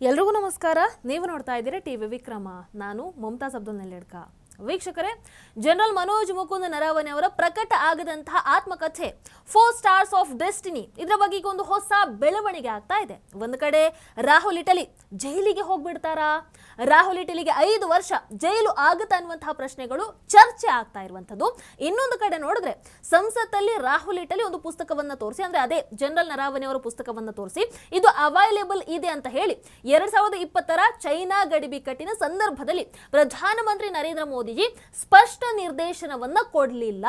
ಎಲ್ರಿಗೂ ನಮಸ್ಕಾರ. ನೀವು ನೋಡ್ತಾ ಇದ್ದೀರಾ ಟಿವಿ ವಿಕ್ರಮ. ನಾನು ಮುಮ್ತಾಜ್ ಅಬ್ದುಲ್ ನೆಲ್ಲೆಡ್ಕ. ವೀಕ್ಷಕರೇ, ಜನರಲ್ ಮನೋಜ್ ಮುಕುಂದ್ ನರವಣೆ ಅವರ ಪ್ರಕಟ ಆಗದಂತಹ ಆತ್ಮಕಥೆ 4 ಸ್ಟಾರ್ಸ್ ಆಫ್ ಡೆಸ್ಟಿನಿ, ಇದರ ಬಗ್ಗೆ ಈಗ ಒಂದು ಹೊಸ ಬೆಳವಣಿಗೆ ಆಗ್ತಾ ಇದೆ. ಒಂದು ಕಡೆ ರಾಹುಲ್ ಇಟಲಿ ಜೈಲಿಗೆ ಹೋಗ್ಬಿಡ್ತಾರಾ, ರಾಹುಲ್ ಇಟಲಿಗೆ 5 ವರ್ಷ ಜೈಲು ಆಗುತ್ತಾ ಅನ್ನುವಂತಹ ಪ್ರಶ್ನೆಗಳು ಚರ್ಚೆ ಆಗ್ತಾ ಇರುವಂತದ್ದು. ಇನ್ನೊಂದು ಕಡೆ ನೋಡಿದ್ರೆ ಸಂಸತ್ತಲ್ಲಿ ರಾಹುಲ್ ಇಟಲಿ ಒಂದು ಪುಸ್ತಕವನ್ನ ತೋರಿಸಿ, ಅಂದ್ರೆ ಅದೇ ಜನರಲ್ ನರವಣೆ ಅವರ ಪುಸ್ತಕವನ್ನ ತೋರಿಸಿ ಇದು ಅವೈಲೇಬಲ್ ಇದೆ ಅಂತ ಹೇಳಿ 2020ರ ಚೈನಾ ಗಡಿ ಬಿಕ್ಕಟ್ಟಿನ ಸಂದರ್ಭದಲ್ಲಿ ಪ್ರಧಾನಮಂತ್ರಿ ನರೇಂದ್ರ ಮೋದಿಜಿ ಸ್ಪಷ್ಟ ನಿರ್ದೇಶನವನ್ನ ಕೊಡಲಿಲ್ಲ.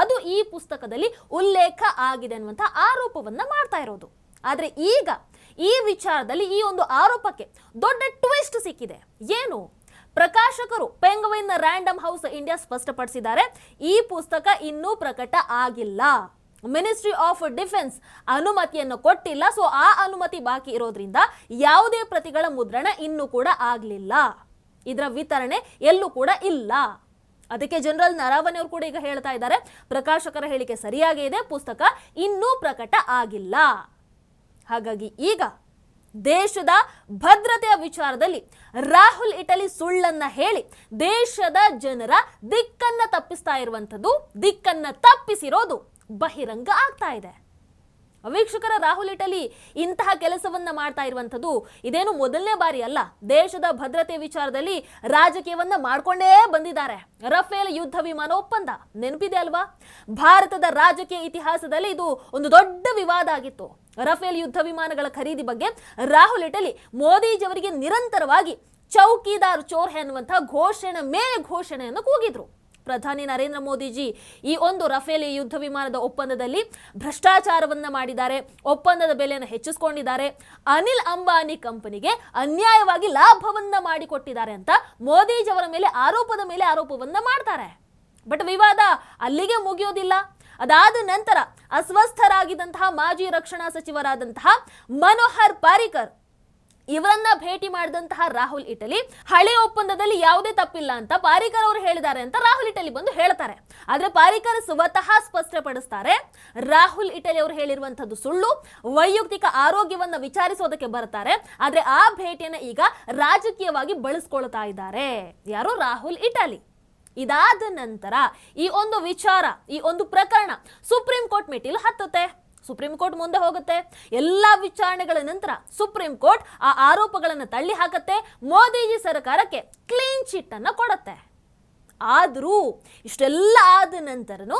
ಅದು ಈ ಪುಸ್ತಕದಲ್ಲಿ ಉಲ್ಲೇಖ ಆಗಿದೆ ಅನ್ನುವಂತ ಆರೋಪವನ್ನ ಮಾಡ್ತಾ ಇರೋದು. ಆದ್ರೆ ಈಗ ಈ ವಿಚಾರದಲ್ಲಿ ಈ ಒಂದು ಆರೋಪಕ್ಕೆ ದೊಡ್ಡ ಟ್ವಿಸ್ಟ್ ಸಿಕ್ಕಿದೆ. ಏನು? ಪ್ರಕಾಶಕರು ಪೆಂಗ್ವಿನ್ ರ್ಯಾಂಡಮ್ ಹೌಸ್ ಇಂಡಿಯಾ ಸ್ಪಷ್ಟಪಡಿಸಿದ್ದಾರೆ, ಈ ಪುಸ್ತಕ ಇನ್ನೂ ಪ್ರಕಟ ಆಗಿಲ್ಲ. ಮಿನಿಸ್ಟ್ರಿ ಆಫ್ ಡಿಫೆನ್ಸ್ ಅನುಮತಿಯನ್ನು ಕೊಟ್ಟಿಲ್ಲ. ಸೊ ಆ ಅನುಮತಿ ಬಾಕಿ ಇರೋದ್ರಿಂದ ಯಾವುದೇ ಪ್ರತಿಗಳ ಮುದ್ರಣ ಇನ್ನೂ ಕೂಡ ಆಗಲಿಲ್ಲ, ಇದರ ವಿತರಣೆ ಎಲ್ಲೂ ಕೂಡ ಇಲ್ಲ. ಅದಕ್ಕೆ ಜನರಲ್ ನರವಣೆ ಅವರು ಕೂಡ ಈಗ ಹೇಳ್ತಾ ಇದ್ದಾರೆ, ಪ್ರಕಾಶಕರ ಹೇಳಿಕೆ ಸರಿಯಾಗಿ ಇದೆ, ಪುಸ್ತಕ ಇನ್ನೂ ಪ್ರಕಟ ಆಗಿಲ್ಲ. ಹಾಗಾಗಿ ಈಗ ದೇಶದ ಭದ್ರತೆಯ ವಿಚಾರದಲ್ಲಿ ರಾಹುಲ್ ಇಟಲಿ ಸುಳ್ಳನ್ನ ಹೇಳಿ ದೇಶದ ಜನರ ದಿಕ್ಕನ್ನ ತಪ್ಪಿಸ್ತಾ ಇರುವಂಥದ್ದು, ದಿಕ್ಕನ್ನ ತಪ್ಪಿಸಿರೋದು ಬಹಿರಂಗ ಆಗ್ತಾ ಇದೆ. ವೀಕ್ಷಕರ, ರಾಹುಲ್ ಇಟಲಿ ಇಂತಹ ಕೆಲಸವನ್ನ ಮಾಡ್ತಾ ಇರುವಂಥದ್ದು ಇದೇನು ಮೊದಲನೇ ಬಾರಿ ಅಲ್ಲ. ದೇಶದ ಭದ್ರತೆ ವಿಚಾರದಲ್ಲಿ ರಾಜಕೀಯವನ್ನ ಮಾಡ್ಕೊಂಡೇ ಬಂದಿದ್ದಾರೆ. ರಫೇಲ್ ಯುದ್ಧ ವಿಮಾನ ಒಪ್ಪಂದ ನೆನಪಿದೆ ಅಲ್ವಾ? ಭಾರತದ ರಾಜಕೀಯ ಇತಿಹಾಸದಲ್ಲಿ ಇದು ಒಂದು ದೊಡ್ಡ ವಿವಾದ ಆಗಿತ್ತು. ರಫೇಲ್ ಯುದ್ಧ ವಿಮಾನಗಳ ಖರೀದಿ ಬಗ್ಗೆ ರಾಹುಲ್ ಇಟಲಿ ಮೋದಿಜಿಯವರಿಗೆ ನಿರಂತರವಾಗಿ ಚೌಕಿದಾರ್ ಚೋರ್ ಅನ್ನುವಂತಹ ಘೋಷಣೆ ಮೇಲೆ ಘೋಷಣೆಯನ್ನು ಕೂಗಿದ್ರು. ಪ್ರಧಾನಿ ನರೇಂದ್ರ ಮೋದಿಜಿ ಈ ಒಂದು ರಫೇಲ್ ಯುದ್ಧ ವಿಮಾನದ ಒಪ್ಪಂದದಲ್ಲಿ ಭ್ರಷ್ಟಾಚಾರವನ್ನ ಮಾಡಿದ್ದಾರೆ, ಒಪ್ಪಂದದ ಬೆಲೆಯನ್ನು ಹೆಚ್ಚಿಸಿಕೊಂಡಿದ್ದಾರೆ, ಅನಿಲ್ ಅಂಬಾನಿ ಕಂಪನಿಗೆ ಅನ್ಯಾಯವಾಗಿ ಲಾಭವನ್ನ ಮಾಡಿಕೊಟ್ಟಿದ್ದಾರೆ ಅಂತ ಮೋದಿಜಿ ಅವರ ಮೇಲೆ ಆರೋಪವನ್ನ ಮಾಡ್ತಾರೆ. ಬಟ್ ವಿವಾದ ಅಲ್ಲಿಗೆ ಮುಗಿಯೋದಿಲ್ಲ. ಅದಾದ ನಂತರ ಅಸ್ವಸ್ಥರಾಗಿದ್ದಂತಹ ಮಾಜಿ ರಕ್ಷಣಾ ಸಚಿವರಾದಂತಹ ಮನೋಹರ್ ಪಾರಿಕರ್ ಇವರನ್ನ ಭೇಟಿ ಮಾಡಿದಂತಹ ರಾಹುಲ್ ಇಟಲಿ ಹಳೆ ಒಪ್ಪಂದದಲ್ಲಿ ಯಾವುದೇ ತಪ್ಪಿಲ್ಲ ಅಂತ ಪಾರಿಕರ್ ಅವರು ಹೇಳಿದ್ದಾರೆ ಅಂತ ರಾಹುಲ್ ಇಟಲಿ ಬಂದು ಹೇಳ್ತಾರೆ. ಆದ್ರೆ ಪಾರಿಕರ್ ಸ್ವತಃ ಸ್ಪಷ್ಟಪಡಿಸ್ತಾರೆ, ರಾಹುಲ್ ಇಟಲಿ ಅವರು ಹೇಳಿರುವಂತದ್ದು ಸುಳ್ಳು, ವೈಯಕ್ತಿಕ ಆರೋಗ್ಯವನ್ನ ವಿಚಾರಿಸೋದಕ್ಕೆ ಬರ್ತಾರೆ. ಆದ್ರೆ ಆ ಭೇಟಿಯನ್ನ ಈಗ ರಾಜಕೀಯವಾಗಿ ಬಳಸ್ಕೊಳ್ತಾ ಇದ್ದಾರೆ ಯಾರು? ರಾಹುಲ್ ಇಟಲಿ. ಇದಾದ ನಂತರ ಈ ಒಂದು ವಿಚಾರ, ಈ ಒಂದು ಪ್ರಕರಣ ಸುಪ್ರೀಂ ಕೋರ್ಟ್ ಮೆಟ್ಟಿಲು ಹತ್ತುತ್ತೆ. ಸುಪ್ರೀಂ ಕೋರ್ಟ್ ಮುಂದೆ ಹೋಗುತ್ತೆ. ಎಲ್ಲಾ ವಿಚಾರಣೆಗಳ ನಂತರ ಸುಪ್ರೀಂ ಕೋರ್ಟ್ ಆ ಆರೋಪಗಳನ್ನು ತಳ್ಳಿ ಹಾಕತ್ತೆ, ಮೋದಿಜಿ ಸರ್ಕಾರಕ್ಕೆ ಕ್ಲೀನ್ ಚಿಟ್ ಅನ್ನ ಕೊಡುತ್ತೆ. ಆದ್ರೂ ಇಷ್ಟೆಲ್ಲ ಆದ ನಂತರನು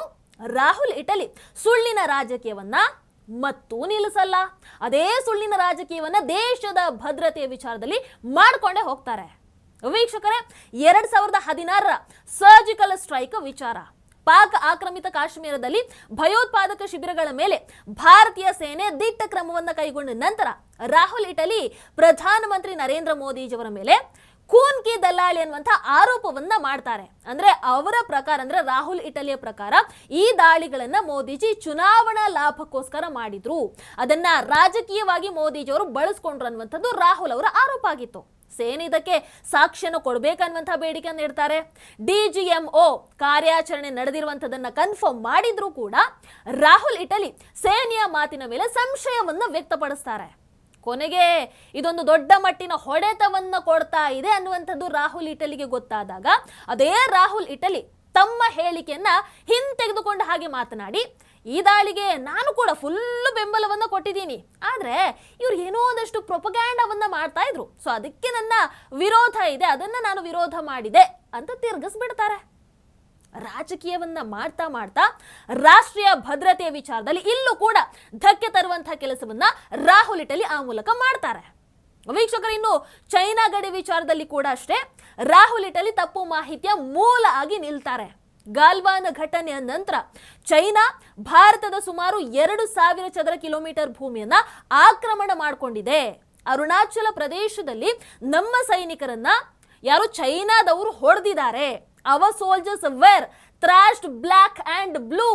ರಾಹುಲ್ ಇಟಲಿ ಸುಳ್ಳಿನ ರಾಜಕೀಯವನ್ನ ಮತ್ತೂ ನಿಲ್ಲಿಸಲ್ಲ. ಅದೇ ಸುಳ್ಳಿನ ರಾಜಕೀಯವನ್ನ ದೇಶದ ಭದ್ರತೆಯ ವಿಚಾರದಲ್ಲಿ ಮಾಡ್ಕೊಂಡೇ ಹೋಗ್ತಾರೆ. ವೀಕ್ಷಕರೇ, 2016ರ ಸರ್ಜಿಕಲ್ ಸ್ಟ್ರೈಕ್ ವಿಚಾರ, ಪಾಕ್ ಆಕ್ರಮಿತ ಕಾಶ್ಮೀರದಲ್ಲಿ ಭಯೋತ್ಪಾದಕ ಶಿಬಿರಗಳ ಮೇಲೆ ಭಾರತೀಯ ಸೇನೆ ದಿಟ್ಟ ಕ್ರಮವನ್ನು ಕೈಗೊಂಡ ನಂತರ ರಾಹುಲ್ ಇಟಲಿ ಪ್ರಧಾನಮಂತ್ರಿ ನರೇಂದ್ರ ಮೋದಿಜಿಯವರ ಮೇಲೆ ಖೂನ್ ಕಿ ದಲ್ಲಾಳಿ ಅನ್ನುವಂತಹ ಆರೋಪವನ್ನ ಮಾಡ್ತಾರೆ. ಅಂದ್ರೆ ಅವರ ಪ್ರಕಾರ, ಅಂದ್ರೆ ರಾಹುಲ್ ಇಟಲಿಯ ಪ್ರಕಾರ ಈ ದಾಳಿಗಳನ್ನ ಮೋದಿಜಿ ಚುನಾವಣಾ ಲಾಭಕ್ಕೋಸ್ಕರ ಮಾಡಿದ್ರು, ಅದನ್ನ ರಾಜಕೀಯವಾಗಿ ಮೋದಿಜಿಯವರು ಬಳಸ್ಕೊಂಡ್ರು ಅನ್ನುವಂಥದ್ದು ರಾಹುಲ್ ಅವರ ಆರೋಪ ಆಗಿತ್ತು. ಸೇನೆ ಇದಕ್ಕೆ ಸಾಕ್ಷ್ಯನ ಕೊಡಬೇಕನ್ನುವಂತಹ ಬೇಡಿಕೆಯನ್ನು ಇಡ್ತಾರೆ. DGMO ಕಾರ್ಯಾಚರಣೆ ನಡೆದಿರುವಂತದನ್ನ ಕನ್ಫರ್ಮ್ ಮಾಡಿದ್ರು ಕೂಡ ರಾಹುಲ್ ಇಟಲಿ ಸೇನೆಯ ಮಾತಿನ ಮೇಲೆ ಸಂಶಯವನ್ನ ವ್ಯಕ್ತಪಡಿಸ್ತಾರೆ. ಕೊನೆಗೆ ಇದೊಂದು ದೊಡ್ಡ ಮಟ್ಟಿನ ಹೊಡೆತವನ್ನ ಕೊಡ್ತಾ ಇದೆ ಅನ್ನುವಂಥದ್ದು ರಾಹುಲ್ ಇಟಲಿಗೆ ಗೊತ್ತಾದಾಗ ಅದೇ ರಾಹುಲ್ ಇಟಲಿ ತಮ್ಮ ಹೇಳಿಕೆಯನ್ನ ಹಿಂತೆಗೆದುಕೊಂಡ ಹಾಗೆ ಮಾತನಾಡಿ, ಈ ದಾಳಿಗೆ ನಾನು ಕೂಡ ಫುಲ್ ಬೆಂಬಲವನ್ನ ಕೊಟ್ಟಿದ್ದೀನಿ, ಆದ್ರೆ ಇವ್ರು ಏನೋ ಒಂದಷ್ಟು ಪ್ರೊಪಗ್ಯಾಂಡವನ್ನ ಮಾಡ್ತಾ ಇದ್ರು, ಸೊ ಅದಕ್ಕೆ ನನ್ನ ವಿರೋಧ ಇದೆ, ಅದನ್ನ ನಾನು ವಿರೋಧ ಮಾಡಿದೆ ಅಂತ ತಿರ್ಗಿಸ್ಬಿಡ್ತಾರೆ. ರಾಜಕೀಯವನ್ನ ಮಾಡ್ತಾ ಮಾಡ್ತಾ ರಾಷ್ಟ್ರೀಯ ಭದ್ರತೆಯ ವಿಚಾರದಲ್ಲಿ ಇಲ್ಲೂ ಕೂಡ ಧಕ್ಕೆ ತರುವಂತಹ ಕೆಲಸವನ್ನ ರಾಹುಲ್ ಇಟಲಿ ಆ ಮೂಲಕ ಮಾಡ್ತಾರೆ. ವೀಕ್ಷಕರು, ಇನ್ನು ಚೈನಾ ಗಡಿ ವಿಚಾರದಲ್ಲಿ ಕೂಡ ಅಷ್ಟೇ ರಾಹುಲ್ ಇಟಲಿ ತಪ್ಪು ಮಾಹಿತಿಯ ಮೂಲ ಆಗಿ ನಿಲ್ತಾರೆ. ಗಾಲ್ವಾನ್ ಘಟನೆಯ ನಂತರ ಚೈನಾ ಭಾರತದ ಸುಮಾರು 2000 ಚದರ ಕಿಲೋಮೀಟರ್ ಭೂಮಿಯನ್ನ ಆಕ್ರಮಣ ಮಾಡಿಕೊಂಡಿದೆ. ಅರುಣಾಚಲ ಪ್ರದೇಶದಲ್ಲಿ ನಮ್ಮ ಸೈನಿಕರನ್ನ ಯಾರು ಚೈನಾದವರು ಹೊಡೆದಿದ್ದಾರೆ. Our soldiers were thrashed black and blue.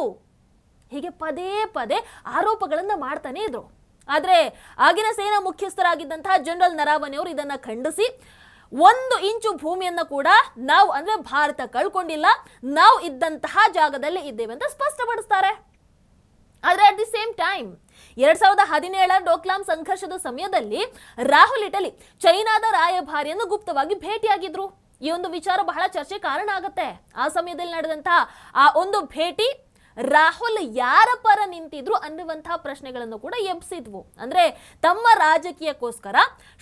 ಹೀಗೆ ಪದೇ ಪದೇ ಆರೋಪಗಳನ್ನ ಮಾಡ್ತಾನೆ ಇದ್ರು. ಆದ್ರೆ ಆಗಿನ ಸೇನಾ ಮುಖ್ಯಸ್ಥರಾಗಿದ್ದಂತಹ ಜನರಲ್ ನರವಣೆ ಅವರು ಇದನ್ನ ಖಂಡಿಸಿ 1 ಇಂಚು ಭೂಮಿಯನ್ನ ಕೂಡ ನಾವು, ಅಂದ್ರೆ ಭಾರತ ಕಳ್ಕೊಂಡಿಲ್ಲ, ನಾವು ಇದ್ದಂತಹ ಜಾಗದಲ್ಲೇ ಇದ್ದೇವೆ ಅಂತ ಸ್ಪಷ್ಟಪಡಿಸ್ತಾರೆ. ಆದ್ರೆ at the same time 2017 Doklam ಸಂಘರ್ಷದ ಸಮಯದಲ್ಲಿ ರಾಹುಲ್ ಇಟಲಿ ಚೈನಾದ ರಾಯಭಾರಿಯನ್ನು ಗುಪ್ತವಾಗಿ ಭೇಟಿಯಾಗಿದ್ರು. ಈ ಒಂದು ವಿಚಾರ ಬಹಳ ಚರ್ಚೆ ಕಾರಣ ಆಗುತ್ತೆ. ಆ ಸಮಯದಲ್ಲಿ ನಡೆದಂತಹ ಆ ಒಂದು ಭೇಟಿ ರಾಹುಲ್ ಯಾರ ಪರ ನಿಂತಿದ್ರು ಅನ್ನುವಂತಹ ಪ್ರಶ್ನೆಗಳನ್ನು ಕೂಡ ಎಬ್ಸಿದ್ವು. ಅಂದ್ರೆ ತಮ್ಮ ರಾಜಕೀಯಕ್ಕೋಸ್ಕರ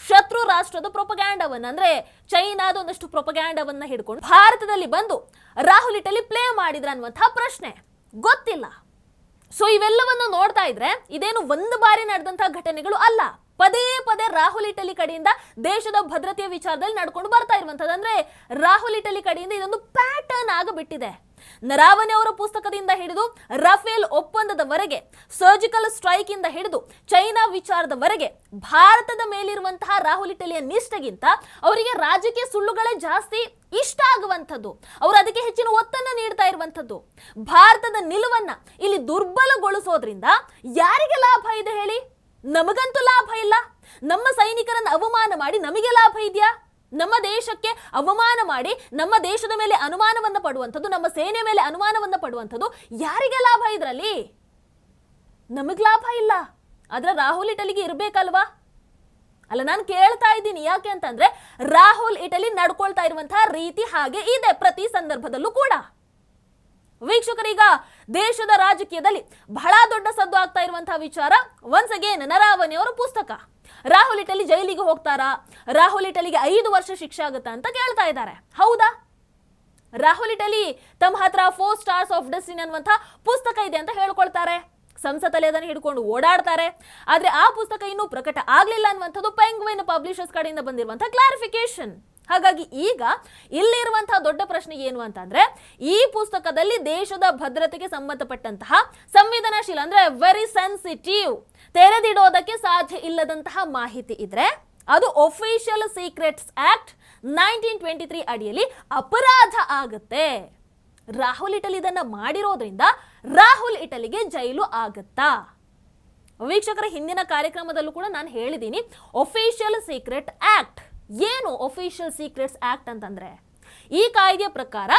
ಶತ್ರು ರಾಷ್ಟ್ರದ ಪ್ರೊಪಗ್ಯಾಂಡವನ್ನ, ಅಂದ್ರೆ ಚೈನಾದ ಒಂದಷ್ಟು ಪ್ರೊಪಗ್ಯಾಂಡವನ್ನ ಹಿಡ್ಕೊಂಡು ಭಾರತದಲ್ಲಿ ಬಂದು ರಾಹುಲ್ ಇಟಲಿ ಪ್ಲೇ ಮಾಡಿದ್ರ ಅನ್ನುವಂತಹ ಪ್ರಶ್ನೆ ಗೊತ್ತಿಲ್ಲ. ಸೊ ಇವೆಲ್ಲವನ್ನು ನೋಡ್ತಾ ಇದ್ರೆ ಇದೇನು ಒಂದು ಬಾರಿ ನಡೆದಂತಹ ಘಟನೆಗಳು ಅಲ್ಲ. ಪದೇ ಪದೇ ರಾಹುಲ್ ಇಟಲಿ ಕಡೆಯಿಂದ ದೇಶದ ಭದ್ರತೆಯ ವಿಚಾರದಲ್ಲಿ ನಡ್ಕೊಂಡು ಬರ್ತಾ ಇರುವಂತದ್ದು. ಅಂದ್ರೆ ರಾಹುಲ್ ಇಟಲಿ ಕಡೆಯಿಂದ ಇದೊಂದು ಪ್ಯಾಟರ್ನ್ ಆಗಿಬಿಟ್ಟಿದೆ. ನರಾವನೆ ಅವರ ಪುಸ್ತಕದಿಂದ ಹಿಡಿದು ರಫೇಲ್ ಒಪ್ಪಂದದವರೆಗೆ, ಸರ್ಜಿಕಲ್ ಸ್ಟ್ರೈಕ್ ಇಂದ ಹಿಡಿದು ಚೈನಾ ವಿಚಾರದವರೆಗೆ ಭಾರತದ ಮೇಲಿರುವಂತಹ ರಾಹುಲ್ ಇಟಲಿಯ ನಿಷ್ಠೆಗಿಂತ ಅವರಿಗೆ ರಾಜಕೀಯ ಸುಳ್ಳುಗಳೇ ಜಾಸ್ತಿ ಇಷ್ಟ ಆಗುವಂಥದ್ದು. ಅವರು ಅದಕ್ಕೆ ಹೆಚ್ಚಿನ ಒತ್ತನ್ನು ನೀಡ್ತಾ ಇರುವಂಥದ್ದು. ಭಾರತದ ನಿಲುವನ್ನ ಇಲ್ಲಿ ದುರ್ಬಲಗೊಳಿಸೋದ್ರಿಂದ ಯಾರಿಗೆ ಲಾಭ ಇದೆ ಹೇಳಿ? ನಮಗಂತೂ ಲಾಭ ಇಲ್ಲ. ನಮ್ಮ ಸೈನಿಕರನ್ನು ಅವಮಾನ ಮಾಡಿ ನಮಗೆ ಲಾಭ ಇದೆಯಾ? ನಮ್ಮ ದೇಶಕ್ಕೆ ಅವಮಾನ ಮಾಡಿ ನಮ್ಮ ದೇಶದ ಮೇಲೆ ಅನುಮಾನವನ್ನ ಪಡುವಂಥದ್ದು, ನಮ್ಮ ಸೇನೆ ಮೇಲೆ ಅನುಮಾನವನ್ನ ಪಡುವಂಥದ್ದು ಯಾರಿಗೆ ಲಾಭ ಇದರಲ್ಲಿ? ನಮಗ್ ಲಾಭ ಇಲ್ಲ. ಆದ್ರೆ ರಾಹುಲ್ ಇಟಲಿಗೆ ಇರ್ಬೇಕಲ್ವಾ? ಅಲ್ಲ, ನಾನು ಕೇಳ್ತಾ ಇದ್ದೀನಿ. ಯಾಕೆ ಅಂತಂದ್ರೆ ರಾಹುಲ್ ಇಟಲಿ ನಡ್ಕೊಳ್ತಾ ಇರುವಂತಹ ರೀತಿ ಹಾಗೆ ಇದೆ ಪ್ರತಿ ಸಂದರ್ಭದಲ್ಲೂ ಕೂಡ. ವೀಕ್ಷಕರೀಗ ದೇಶದ ರಾಜಕೀಯದಲ್ಲಿ ಬಹಳ ದೊಡ್ಡ ಸದ್ದು ಆಗ್ತಾ ಇರುವಂತಹ ವಿಚಾರ ಒನ್ಸ್ ಅಗೇನ್ ನರಾವನೆ ಅವರ ಪುಸ್ತಕ. ರಾಹುಲ್ ಇಟಲಿ ಜೈಲಿಗೆ ಹೋಗ್ತಾರಾ? ರಾಹುಲ್ ಇಟಲಿಗೆ 5 ವರ್ಷ ಶಿಕ್ಷೆ ಆಗುತ್ತಾ ಅಂತ ಕೇಳ್ತಾ ಇದ್ದಾರೆ. ಹೌದಾ? ರಾಹುಲ್ ಇಟಲಿ ತಮ್ಮ ಹತ್ರ 4 ಸ್ಟಾರ್ಸ್ ಆಫ್ ಡೆಸ್ಟಿನಿ ಅನ್ನುವಂತಹ ಪುಸ್ತಕ ಇದೆ ಅಂತ ಹೇಳ್ಕೊಳ್ತಾರೆ. ಸಂಸತ್ತಲ್ಲಿ ಅದನ್ನು ಹಿಡ್ಕೊಂಡು ಓಡಾಡ್ತಾರೆ. ಆದ್ರೆ ಆ ಪುಸ್ತಕ ಇನ್ನೂ ಪ್ರಕಟ ಆಗ್ಲಿಲ್ಲ ಅನ್ನುವಂಥದ್ದು ಪೆಂಗ್ವಿನ್ ಪಬ್ಲಿಷರ್ಸ್ ಕಡೆಯಿಂದ ಬಂದಿರುವಂತಹ ಕ್ಲಾರಿಫಿಕೇಶನ್. ಹಾಗಾಗಿ ಈಗ ಇಲ್ಲಿರುವಂತಹ ದೊಡ್ಡ ಪ್ರಶ್ನೆ ಏನು ಅಂತಂದ್ರೆ, ಈ ಪುಸ್ತಕದಲ್ಲಿ ದೇಶದ ಭದ್ರತೆಗೆ ಸಂಬಂಧಪಟ್ಟಂತಹ ಸಂವೇದನಾಶೀಲ, ಅಂದ್ರೆ ವೆರಿ ಸೆನ್ಸಿಟಿವ್, ತೆರೆದಿಡೋದಕ್ಕೆ ಸಾಧ್ಯ ಇಲ್ಲದಂತಹ ಮಾಹಿತಿ ಇದ್ರೆ ಅದು ಒಫಿಷಿಯಲ್ ಸೀಕ್ರೆಟ್ಸ್ ಆಕ್ಟ್ 1923 ಅಡಿಯಲ್ಲಿ ಅಪರಾಧ ಆಗುತ್ತೆ. ರಾಹುಲ್ ಇಟಲಿ ಇದನ್ನ ಮಾಡಿರೋದ್ರಿಂದ ರಾಹುಲ್ ಇಟಲಿಗೆ ಜೈಲು ಆಗತ್ತಾ? ವೀಕ್ಷಕರ, ಹಿಂದಿನ ಕಾರ್ಯಕ್ರಮದಲ್ಲೂ ಕೂಡ ನಾನು ಹೇಳಿದ್ದೀನಿ ಒಫಿಷಿಯಲ್ ಸೀಕ್ರೆಟ್ ಆಕ್ಟ್ ಏನು. ಒಫಿಷಿಯಲ್ ಸೀಕ್ರೆಟ್ಸ್ ಆಕ್ಟ್ ಅಂತಂದ್ರೆ ಈ ಕಾಯ್ದೆಯ ಪ್ರಕಾರ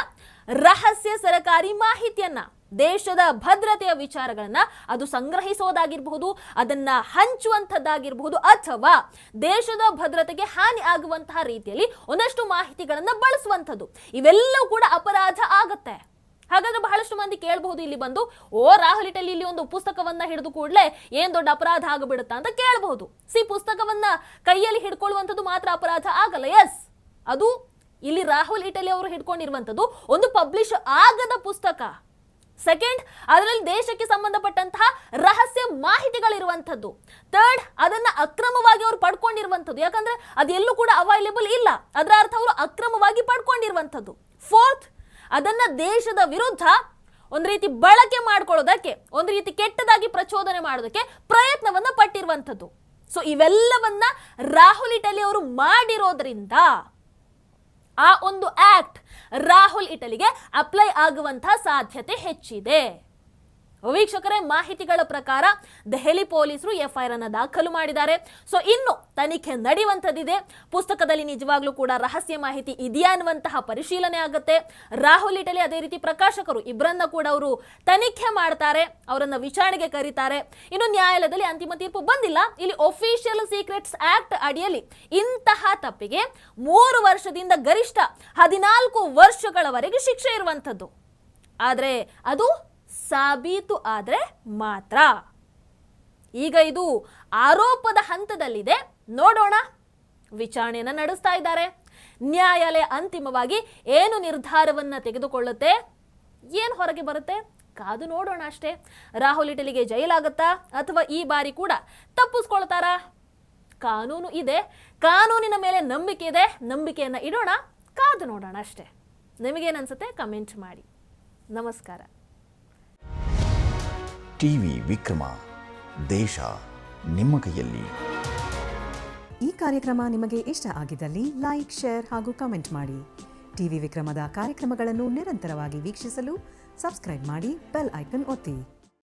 ರಹಸ್ಯ ಸರಕಾರಿ ಮಾಹಿತಿಯನ್ನ, ದೇಶದ ಭದ್ರತೆಯ ವಿಚಾರಗಳನ್ನ ಅದು ಸಂಗ್ರಹಿಸೋದಾಗಿರಬಹುದು, ಅದನ್ನ ಹಂಚುವಂಥದ್ದಾಗಿರಬಹುದು, ಅಥವಾ ದೇಶದ ಭದ್ರತೆಗೆ ಹಾನಿ ಆಗುವಂತಹ ರೀತಿಯಲ್ಲಿ ಒಂದಷ್ಟು ಮಾಹಿತಿಗಳನ್ನ ಬಳಸುವಂಥದ್ದು, ಇವೆಲ್ಲವೂ ಕೂಡ ಅಪರಾಧ ಆಗತ್ತೆ. ಹಾಗಾದ್ರೆ ಬಹಳಷ್ಟು ಮಂದಿ ಕೇಳಬಹುದು ಇಲ್ಲಿ ಬಂದು, ರಾಹುಲ್ ಇಟಲಿ ಇಲ್ಲಿ ಒಂದು ಪುಸ್ತಕವನ್ನ ಹಿಡಿದು ಕೂಡಲೇ ಏನ್ ದೊಡ್ಡ ಅಪರಾಧ ಆಗಬಿಡುತ್ತಾ ಅಂತ ಕೇಳಬಹುದು. ಪುಸ್ತಕವನ್ನ ಕೈಯಲ್ಲಿ ಹಿಡ್ಕೊಳ್ಳುವಂಥದ್ದು ಮಾತ್ರ ಅಪರಾಧ ಆಗಲ್ಲ. ಎಸ್, ಅದು ಇಲ್ಲಿ ರಾಹುಲ್ ಇಟಲಿ ಅವರು ಹಿಡ್ಕೊಂಡಿರುವಂಥದ್ದು ಒಂದು ಪಬ್ಲಿಷ್ ಆಗದ ಪುಸ್ತಕ. ಸೆಕೆಂಡ್, ಅದರಲ್ಲಿ ದೇಶಕ್ಕೆ ಸಂಬಂಧಪಟ್ಟಂತಹ ರಹಸ್ಯ ಮಾಹಿತಿಗಳಿರುವಂಥದ್ದು. ಥರ್ಡ್, ಅದನ್ನ ಅಕ್ರಮವಾಗಿ ಅವರು ಪಡ್ಕೊಂಡಿರುವಂಥದ್ದು. ಯಾಕಂದ್ರೆ ಅದೆಲ್ಲೂ ಕೂಡ ಅವೈಲೇಬಲ್ ಇಲ್ಲ, ಅದರ ಅರ್ಥ ಅವರು ಅಕ್ರಮವಾಗಿ ಪಡ್ಕೊಂಡಿರುವಂಥದ್ದು. ಫೋರ್ತ್, ಅದನ್ನ ದೇಶದ ವಿರುದ್ಧ ಒಂದು ರೀತಿ ಬಳಕೆ ಮಾಡ್ಕೊಳ್ಳೋದಕ್ಕೆ, ಒಂದು ರೀತಿ ಕೆಟ್ಟದಾಗಿ ಪ್ರಚೋದನೆ ಮಾಡೋದಕ್ಕೆ ಪ್ರಯತ್ನವನ್ನ ಪಟ್ಟಿರುವಂಥದ್ದು. ಸೊ ಇವೆಲ್ಲವನ್ನ ರಾಹುಲ್ ಇಟಲಿ ಅವರು ಮಾಡಿರೋದ್ರಿಂದ ಆ ಒಂದು ಆಕ್ಟ್ ರಾಹುಲ್ ಇಟಲಿಗೆ ಅಪ್ಲೈ ಆಗುವಂತಹ ಸಾಧ್ಯತೆ ಹೆಚ್ಚಿದೆ. ವೀಕ್ಷಕರೇ, ಮಾಹಿತಿಗಳ ಪ್ರಕಾರ ದೆಹಲಿ ಪೊಲೀಸರು ಎಫ್ಐಆರ್ ಅನ್ನು ದಾಖಲು ಮಾಡಿದ್ದಾರೆ. ಸೊ ಇನ್ನು ತನಿಖೆ ನಡೆಯುವಂಥದ್ದಿದೆ. ಪುಸ್ತಕದಲ್ಲಿ ನಿಜವಾಗ್ಲೂ ಕೂಡ ರಹಸ್ಯ ಮಾಹಿತಿ ಇದೆಯಾ ಅನ್ನುವಂತಹ ಪರಿಶೀಲನೆ ಆಗುತ್ತೆ. ರಾಹುಲ್ ಇಟಲಿ ಅದೇ ರೀತಿ ಪ್ರಕಾಶಕರು ಇಬ್ಬರನ್ನ ಕೂಡ ಅವರು ತನಿಖೆ ಮಾಡ್ತಾರೆ, ಅವರನ್ನ ವಿಚಾರಣೆಗೆ ಕರೀತಾರೆ. ಇನ್ನು ನ್ಯಾಯಾಲಯದಲ್ಲಿ ಅಂತಿಮ ತೀರ್ಪು ಬಂದಿಲ್ಲ. ಇಲ್ಲಿ ಒಫಿಷಿಯಲ್ ಸೀಕ್ರೆಟ್ಸ್ ಆಕ್ಟ್ ಅಡಿಯಲ್ಲಿ ಇಂತಹ ತಪ್ಪಿಗೆ 3 ವರ್ಷದಿಂದ ಗರಿಷ್ಠ 14 ವರ್ಷಗಳವರೆಗೆ ಶಿಕ್ಷೆ ಇರುವಂಥದ್ದು. ಆದ್ರೆ ಅದು ಸಾಬೀತು ಆದ್ರೆ ಮಾತ್ರ. ಈಗ ಇದು ಆರೋಪದ ಹಂತದಲ್ಲಿದೆ. ನೋಡೋಣ, ವಿಚಾರಣೆಯನ್ನ ನಡೆಸ್ತಾ ಇದ್ದಾರೆ. ನ್ಯಾಯಾಲಯ ಅಂತಿಮವಾಗಿ ಏನು ನಿರ್ಧಾರವನ್ನ ತೆಗೆದುಕೊಳ್ಳುತ್ತೆ, ಏನು ಹೊರಗೆ ಬರುತ್ತೆ, ಕಾದು ನೋಡೋಣ ಅಷ್ಟೇ. ರಾಹುಲ್ ಇಟಲಿಗೆ ಜೈಲಾಗುತ್ತಾ ಅಥವಾ ಈ ಬಾರಿ ಕೂಡ ತಪ್ಪಿಸ್ಕೊಳ್ತಾರಾ? ಕಾನೂನು ಇದೆ, ಕಾನೂನಿನ ಮೇಲೆ ನಂಬಿಕೆ ಇದೆ, ನಂಬಿಕೆಯನ್ನ ಇಡೋಣ, ಕಾದು ನೋಡೋಣ ಅಷ್ಟೇ. ನಿಮಗೇನನ್ಸುತ್ತೆ ಕಮೆಂಟ್ ಮಾಡಿ. ನಮಸ್ಕಾರ. ಟಿವಿ ವಿಕ್ರಮ, ದೇಶ ನಿಮ್ಮ ಕೈಯಲ್ಲಿ. ಈ ಕಾರ್ಯಕ್ರಮ ನಿಮಗೆ ಇಷ್ಟ ಆಗಿದ್ದಲ್ಲಿ ಲೈಕ್, ಶೇರ್ ಹಾಗೂ ಕಮೆಂಟ್ ಮಾಡಿ. ಟಿವಿ ವಿಕ್ರಮದ ಕಾರ್ಯಕ್ರಮಗಳನ್ನು ನಿರಂತರವಾಗಿ ವೀಕ್ಷಿಸಲು ಸಬ್ಸ್ಕ್ರೈಬ್ ಮಾಡಿ, ಬೆಲ್ ಐಕನ್ ಒತ್ತಿ.